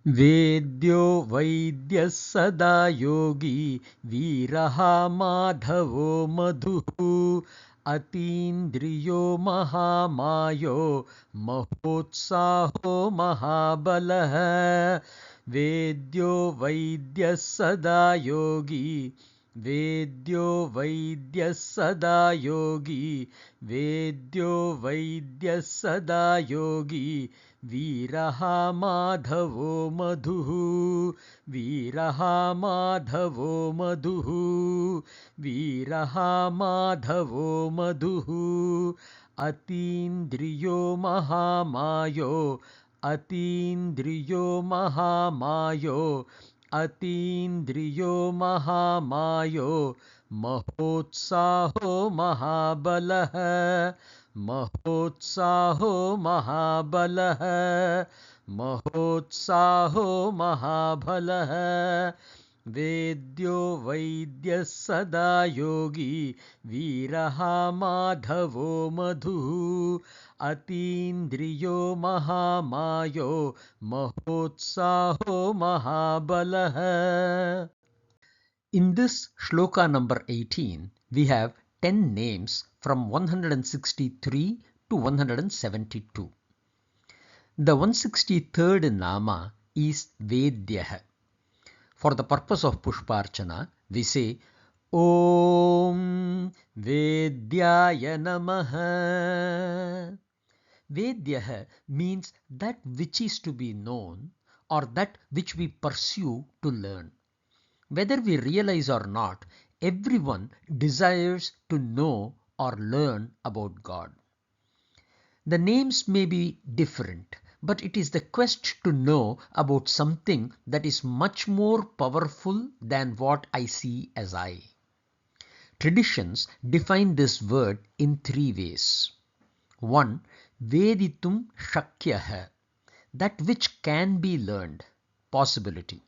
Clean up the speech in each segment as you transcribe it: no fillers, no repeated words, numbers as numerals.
वेद्यो वैद्यः सदा योगी वीरः माधवो मधुः अतीन्द्रियो महामायो महोत्साहो महाबलः वेद्यो वैद्यः सदा योगी वेद्यो वैद्यः सदा योगी वेद्यो वैद्यः सदा योगी वीरः माधवो मधुः वीरः माधवो मधुः वीरः माधवो मधुः अतीन्द्रियो महामायो अतीन्द्रियो महामायो अतीन्द्रियो महामायो महोत्साहो महाबलः महोत्साहो महाबलः महोत्साहो महाबलः वेद्यो वैद्यः सदा योगी वीरः माधवो मधुः अतीन्द्रियो महामायो महोत्साहो महाबलः. In this shloka number 18, we have 10 names from 163 to 172. The 163rd Nama is Vedyah. For the purpose of Pushparchana, we say Om Vedyaya Namaha. Vedyah means that which is to be known or that which we pursue to learn. Whether we realize or not, everyone desires to know or learn about God. The names may be different, but it is the quest to know about something that is much more powerful than what I see as I. Traditions define this word in 3 ways. 1. Veditum shakyah, that which can be learned, possibility.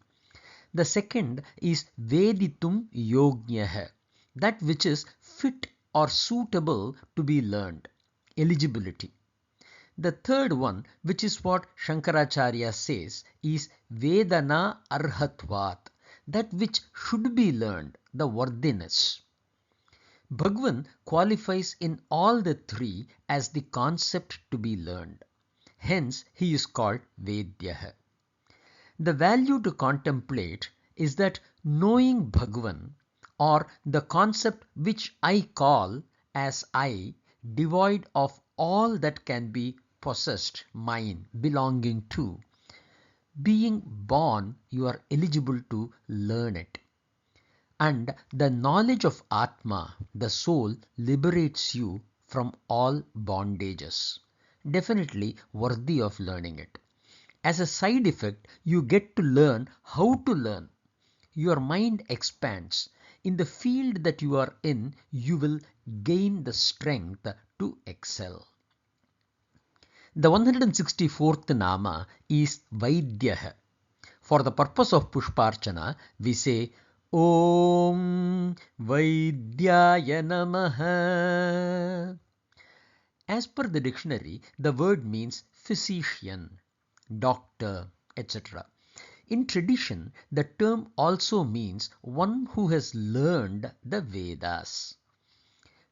The second is Veditum Yognyah, that which is fit or suitable to be learned, eligibility. The third one, which is what Shankaracharya says, is Vedana Arhatvat, that which should be learned, the worthiness. Bhagavan qualifies in all the 3 as the concept to be learned. Hence, he is called Vedyah. The value to contemplate is that knowing Bhagavan, or the concept which I call as I, devoid of all that can be possessed, mine, belonging to, being born, you are eligible to learn it. And the knowledge of Atma, the soul, liberates you from all bondages. Definitely worthy of learning it. As a side effect, you get to learn how to learn. Your mind expands. In the field that you are in, you will gain the strength to excel. The 164th Nama is Vaidyah. For the purpose of Pushparchana, we say Om Vaidyaya Namaha. As per the dictionary, the word means physician, doctor, etc. In tradition, the term also means one who has learned the Vedas.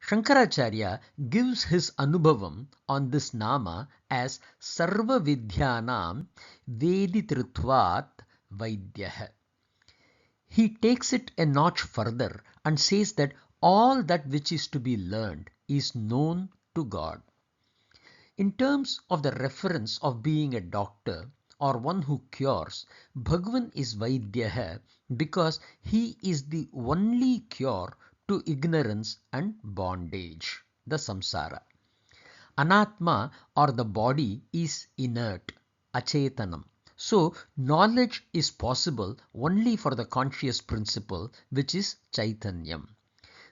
Shankaracharya gives his anubhavam on this nama as Sarva Vidyanam Veditritvat Vaidyah. He takes it a notch further and says that all that which is to be learned is known to God. In terms of the reference of being a doctor or one who cures, Bhagavan is Vaidyah because he is the only cure to ignorance and bondage, the samsara. Anatma or the body is inert, achetanam. So knowledge is possible only for the conscious principle, which is Chaitanyam.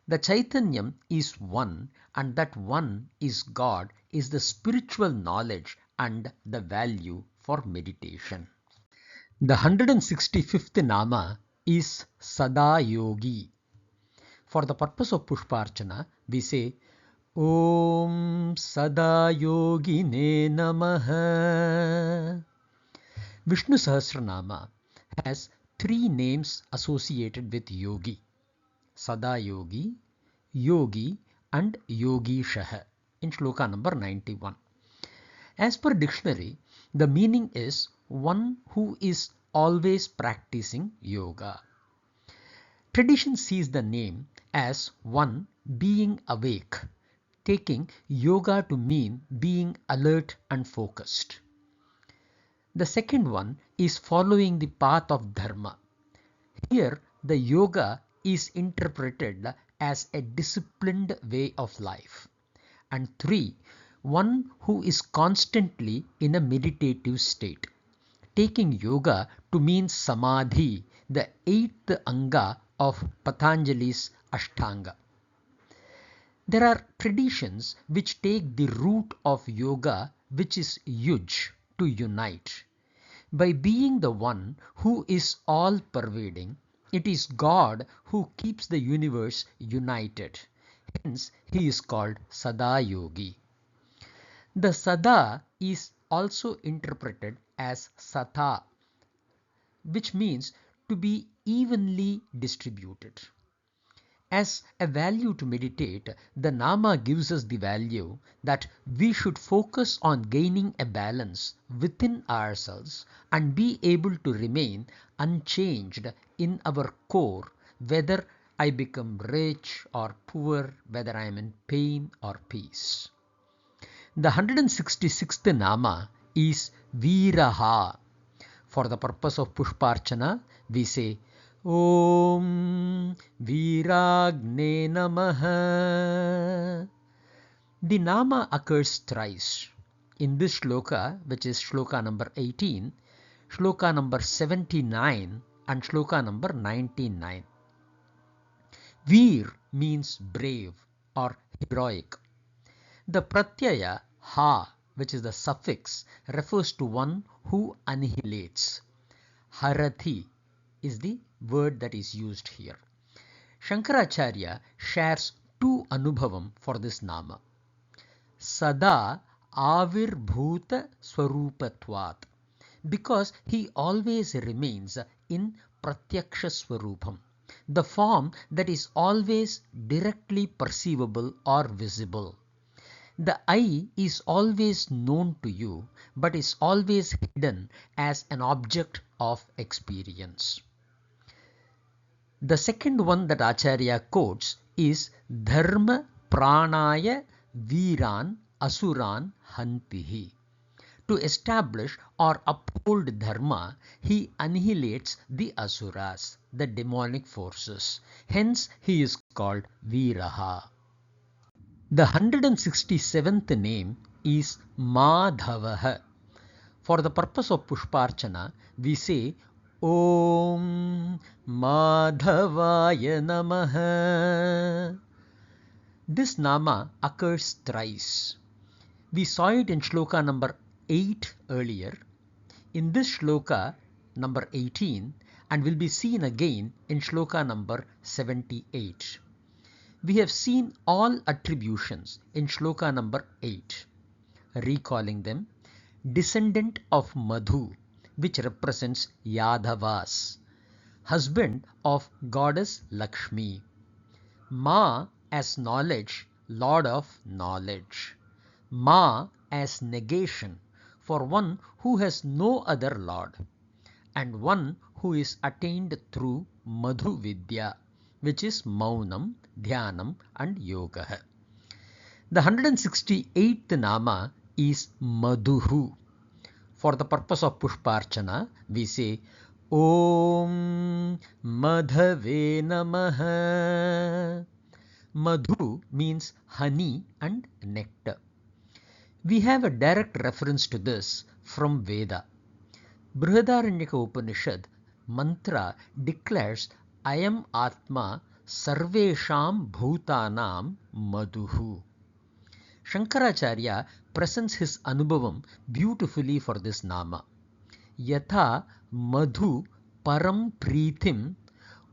The Chaitanyam is one, and that one is God, is the spiritual knowledge and the value for meditation. The 165th Nama is Sada Yogi. For the purpose of Pushparchana, we say Om Sada Yogine Namaha. Vishnu Sahasranama has three names associated with yogi: Sada Yogi, Yogi and Yogishah in shloka number 91. As per dictionary, the meaning is one who is always practicing yoga. Tradition sees the name as one being awake, taking yoga to mean being alert and focused. The second one is following the path of dharma. Here, the yoga is interpreted as a disciplined way of life. And three, one who is constantly in a meditative state, taking yoga to mean samadhi, the eighth anga of Patanjali's Ashtanga. There are traditions which take the root of yoga, which is yuj, to unite. By being the one who is all pervading, it is God who keeps the universe united. Hence, he is called Sada Yogi. The Sada is also interpreted as Sata, which means to be evenly distributed. As a value to meditate, the Nama gives us the value that we should focus on gaining a balance within ourselves and be able to remain unchanged in our core, whether I become rich or poor, whether I am in pain or peace. The 166th Nama is Viraha. For the purpose of Pushparchana, we say Om Viragne Namaha. The Nama occurs thrice in this shloka, which is shloka number 18, shloka number 79 and shloka number 99. Veer means brave or heroic. The pratyaya ha, which is the suffix, refers to one who annihilates. Harathi is the word that is used here. Shankaracharya shares two anubhavam for this nama. Sada avirbhuta swarupatvat, because he always remains in pratyaksha swarupam, the form that is always directly perceivable or visible. The I is always known to you, but is always hidden as an object of experience. The second one that Acharya quotes is Dharma Pranaya Viran Asuran Hantihi. To establish or uphold dharma, he annihilates the asuras, the demonic forces. Hence, he is called Viraha. The 167th name is Madhavaha. For the purpose of Pushparchana, we say Om Madhavaya Namaha. This nama occurs thrice. We saw it in shloka number 8 earlier, in this shloka number 18, and will be seen again in shloka number 78. We have seen all attributions in shloka number 8. Recalling them, descendant of Madhu, which represents Yadavas, husband of goddess Lakshmi, Ma as knowledge, lord of knowledge, Ma as negation for one who has no other lord, and one who is attained through Madhu Vidya, which is Maunam, Dhyanam and Yoga. The 168th Nama is Madhuhu. For the purpose of Pushparchana, we say Om Madhave Namaha. Madhu means honey and nectar. We have a direct reference to this from Veda. Brihadaranyaka Upanishad mantra declares I am Atma Sarvesham Bhutanam Madhuhu. Shankaracharya presents his anubhavam beautifully for this nama. Yatha Madhu Param Prithim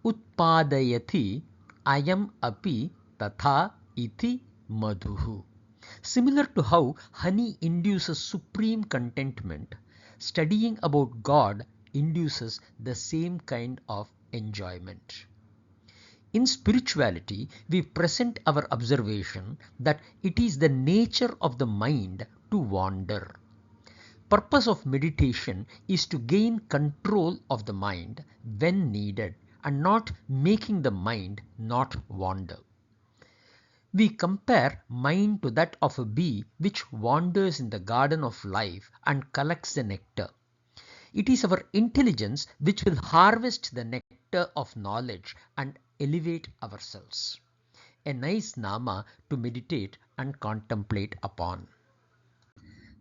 Utpadayati Ayam Api Tatha Iti Madhuhu. Similar to how honey induces supreme contentment, studying about God induces the same kind of enjoyment. In spirituality, we present our observation that it is the nature of the mind to wander. Purpose of meditation is to gain control of the mind when needed and not making the mind not wander. We compare mind to that of a bee which wanders in the garden of life and collects the nectar. It is our intelligence which will harvest the nectar of knowledge and elevate ourselves. A nice nama to meditate and contemplate upon.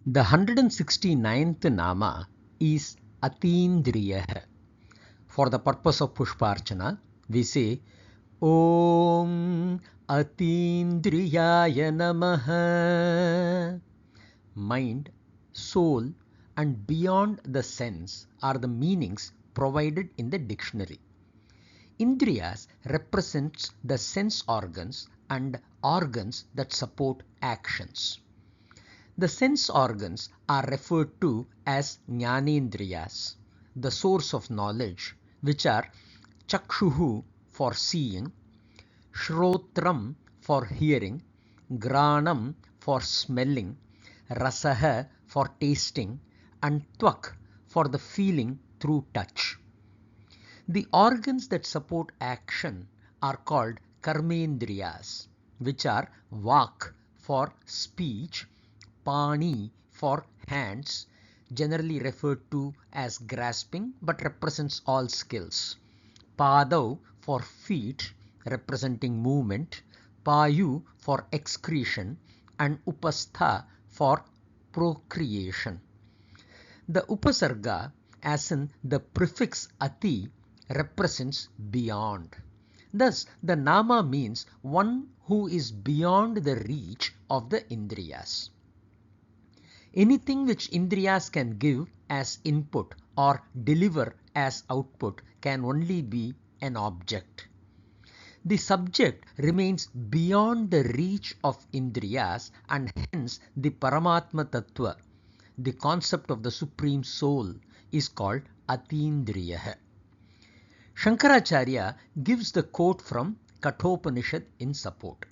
The 169th nama is Atindriyah. For the purpose of Pushparchana, we say Om Atindriyaya Namaha. Mind, soul and beyond the sense are the meanings provided in the dictionary. Indriyas represents the sense organs and organs that support actions. The sense organs are referred to as Jnanendriyas, the source of knowledge, which are Chakshuhu for seeing, Shrotram for hearing, Granam for smelling, Rasaha for tasting, and Tvak for the feeling through touch. The organs that support action are called Karmendriyas, which are Vak for speech, Pani for hands, generally referred to as grasping but represents all skills, Padav for feet representing movement, Payu for excretion, and Upastha for procreation. The Upasarga, as in the prefix Ati, represents beyond. Thus, the Nama means one who is beyond the reach of the Indriyas. Anything which Indriyas can give as input or deliver as output can only be an object. The subject remains beyond the reach of Indriyas and hence the Paramatma Tattva, the concept of the Supreme Soul, is called Atindriyah. Shankaracharya gives the quote from Kathopanishad in support.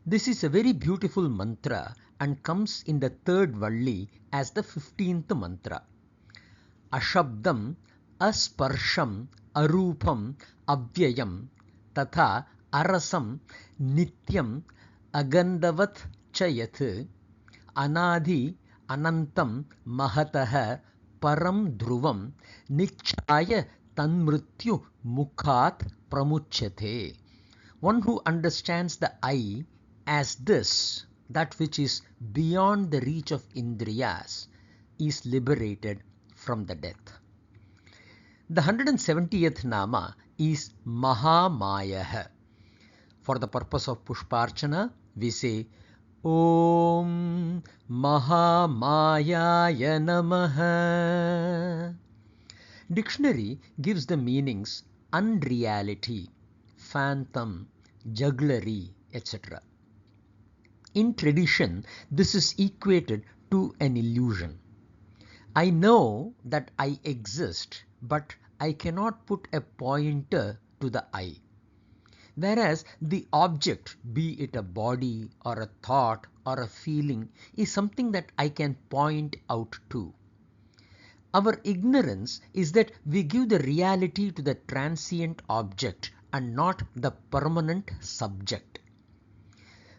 This is a very beautiful mantra and comes in the third Valli as the 15th mantra. Ashabdam, Asparsham, Arupam, Avyayam, Tatha, Arasam, Nityam, Agandavat Chayat, Anadi, Anantam, Mahataha, Param Dhruvam, Nichaya Tanmrityu Mukhat Pramuchyate. One who understands the I as this, that which is beyond the reach of Indriyas, is liberated from the death. The 170th Nama is Mahamayah. For the purpose of Pushparchana, we say Om Mahamayaya Namaha. Dictionary gives the meanings unreality, phantom, jugglery, etc. In tradition, this is equated to an illusion. I know that I exist, but I cannot put a pointer to the I. Whereas the object, be it a body or a thought or a feeling, is something that I can point out to. Our ignorance is that we give the reality to the transient object and not the permanent subject.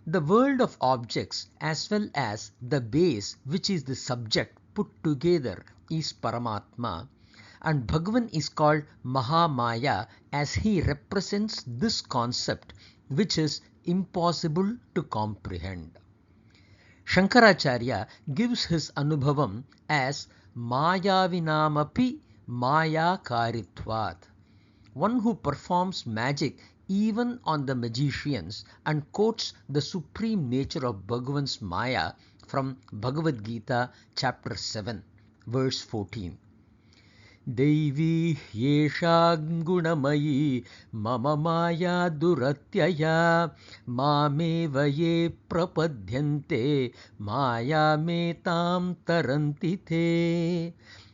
The world of objects as well as the base, which is the subject put together, is Paramatma, and Bhagavan is called Mahamaya as he represents this concept which is impossible to comprehend. Shankaracharya gives his Anubhavam as Mayavinamapi Mayakaritvat, one who performs magic even on the magicians, and quotes the supreme nature of Bhagavan's Maya from Bhagavad Gita chapter 7 verse 14. Devi yesham gunamayi mama maya duratyaya mameva ye prapadyante maya metam taranti te.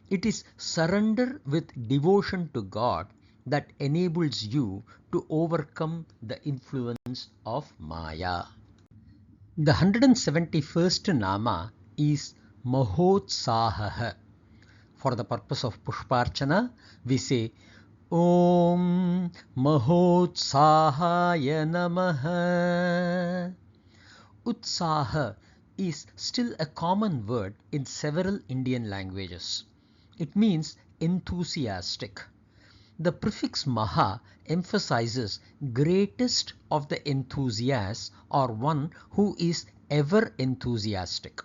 It is surrender with devotion to God that enables you to overcome the influence of Maya. The 171st Nama is Mahotsaha. For the purpose of Pushparchana, we say Om Mahotsahaya Namaha. Utsaha is still a common word in several Indian languages. It means enthusiastic. The prefix Maha emphasizes greatest of the enthusiasts or one who is ever enthusiastic.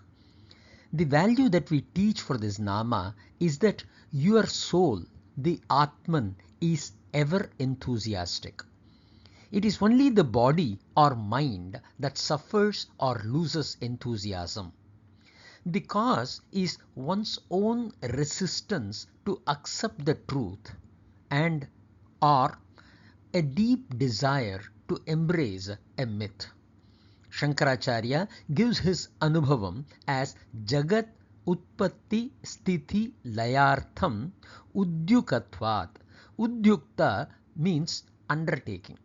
The value that we teach for this Nama is that your soul, the Atman, is ever enthusiastic. It is only the body or mind that suffers or loses enthusiasm. The cause is one's own resistance to accept the truth and or a deep desire to embrace a myth. Shankaracharya gives his Anubhavam as Jagat Utpatti Sthiti Layartham Udyukatvat. Udyukta means undertaking.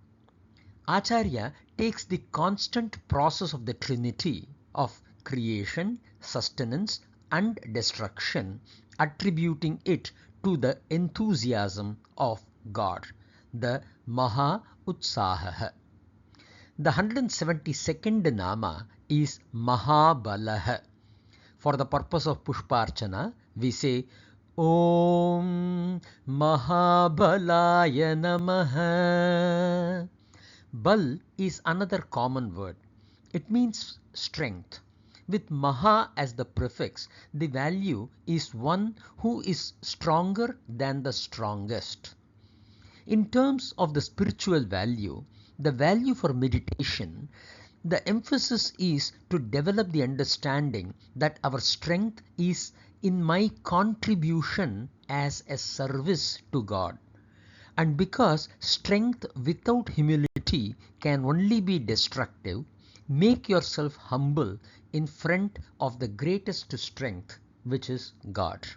Acharya takes the constant process of the Trinity of creation, sustenance and destruction, attributing it to the enthusiasm of God, the Maha Utsaha. The 172nd Nama is Mahabalaha. For the purpose of Pushparchana, we say Om Mahabalaya Namaha. Bal is another common word. It means strength. With Maha as the prefix, the value is one who is stronger than the strongest. In terms of the spiritual value, the value for meditation, the emphasis is to develop the understanding that our strength is in my contribution as a service to God. And because strength without humility can only be destructive, make yourself humble in front of the greatest strength, which is God.